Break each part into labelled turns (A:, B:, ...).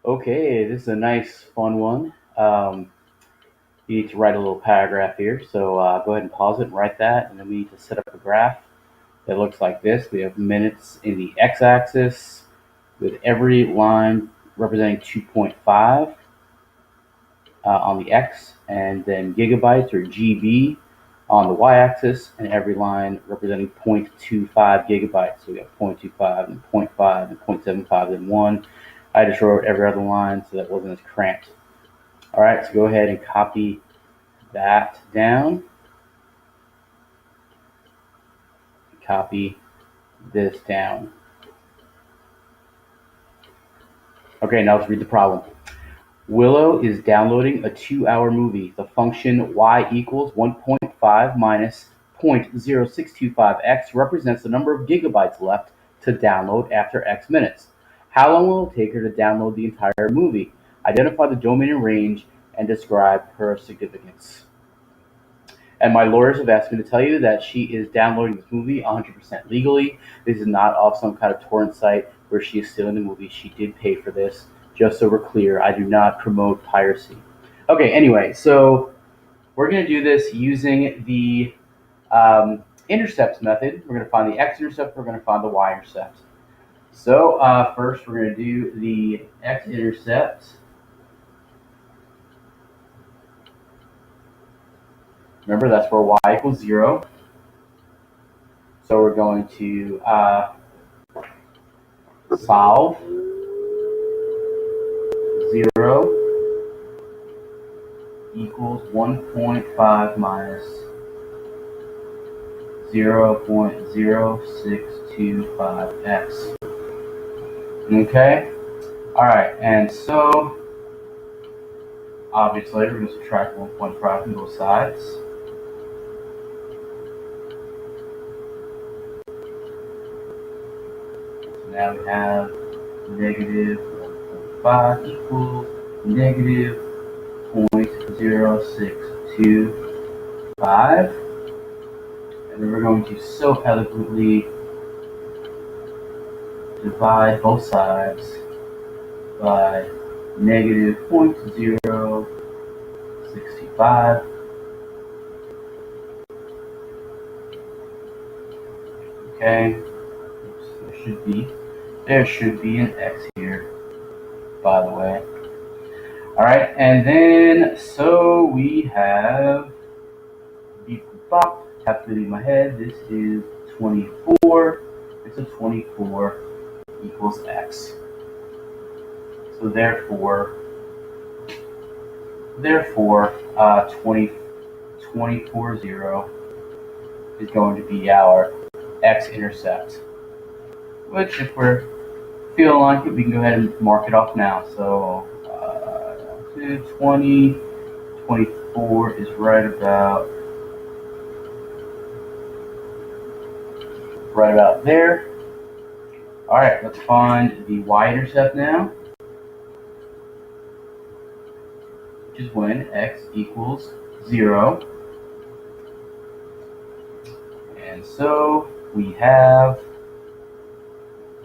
A: Okay, this is a nice, fun one. You need to write a little paragraph here, so go ahead and pause it and write that, and then we need to set up a graph that looks like this. We have minutes in the x-axis with every line representing 2.5 on the x, and then gigabytes or GB on the y-axis, and every line representing 0.25 gigabytes. So we got 0.25 and 0.5 and 0.75 and 1. I just wrote every other line so that wasn't as cramped. All right, so go ahead and copy that down. Copy this down. Okay, now let's read the problem. Willow is downloading a 2-hour movie. The function y equals 1.5 minus 0.0625x represents the number of gigabytes left to download after x minutes. How long will it take her to download the entire movie? Identify the domain and range and describe her significance. And my lawyers have asked me to tell you that she is downloading this movie 100% legally. This is not off some kind of torrent site where she is stealing the movie. She did pay for this. Just so we're clear, I do not promote piracy. Okay, anyway, so we're going to do this using the intercepts method. We're going to find the x-intercept. We're going to find the y-intercept. So first, we're going to do the x-intercept. Remember, that's where y equals 0. So we're going to solve 0 equals 1.5 minus 0.0625x. Okay? Alright, and so obviously we're going to subtract 1.5 from both sides. So now we have negative 1.5 equals negative 0.0625. And then we're going to so eloquently divide both sides by negative 0.0625. Okay, there should be an x here, by the way. All right, and then so we have calculating my head. This is 24. And so 24 equals x. So therefore, 24 is going to be our x-intercept. Which, if we're feeling like it, we can go ahead and mark it off now. So 24 is right about there. All right, let's find the y-intercept now, which is when x equals 0. And so we have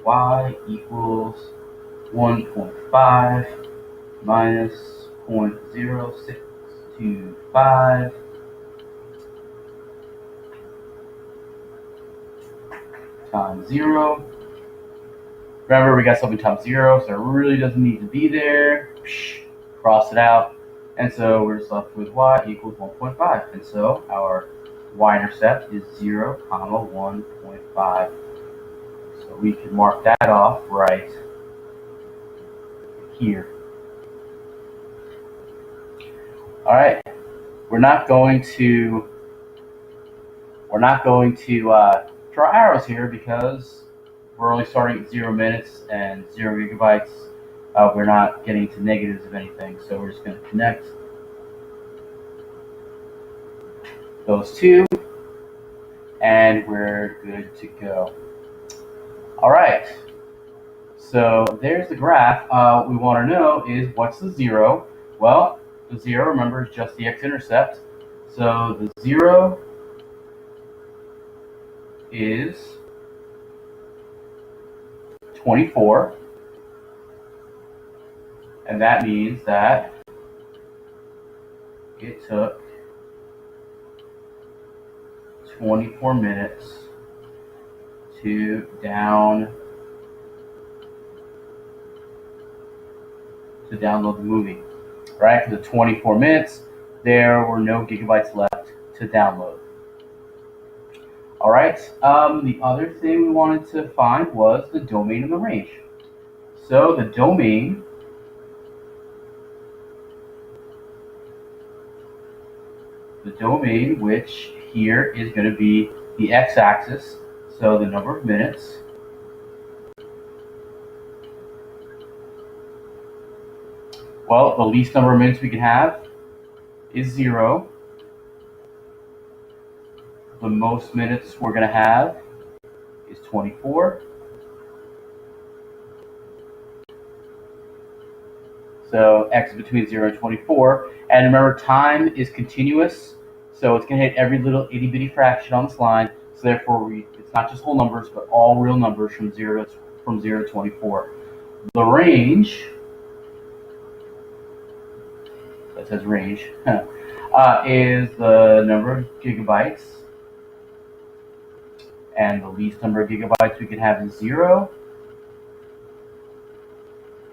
A: y equals 1.5 minus 0.0625 times 0. Remember, we got something times 0, so it really doesn't need to be there. Cross it out. And so we're just left with y equals 1.5. And so our y-intercept is 0, 1.5. So we can mark that off right here. All right, we're not going to draw arrows here because we're only starting at 0 minutes and 0 gigabytes. We're not getting to negatives of anything, so we're just going to connect those two, and we're good to go. All right, so there's the graph. What we want to know is what's the 0? Well, the 0, remember, is just the x-intercept. So the 0 is 24. And that means that it took 24 minutes to download the movie. Right? For the 24 minutes, there were no gigabytes left to download. All right. The other thing we wanted to find was the domain and the range. So the domain which here is going to be the x-axis, so the number of minutes. Well, the least number of minutes we can have is 0. The most minutes we're going to have is 24. So x is between 0 and 24. And remember, time is continuous, so it's going to hit every little itty-bitty fraction on this line. So therefore, it's not just whole numbers, but all real numbers from 0 to 24. The range, that says range, is the number of gigabytes. And the least number of gigabytes we can have is 0.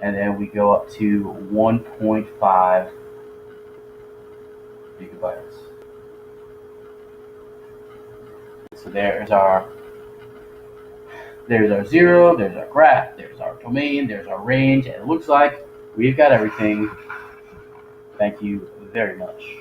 A: And then we go up to 1.5 gigabytes. So there's our 0, there's our graph, there's our domain, there's our range, and it looks like we've got everything. Thank you very much.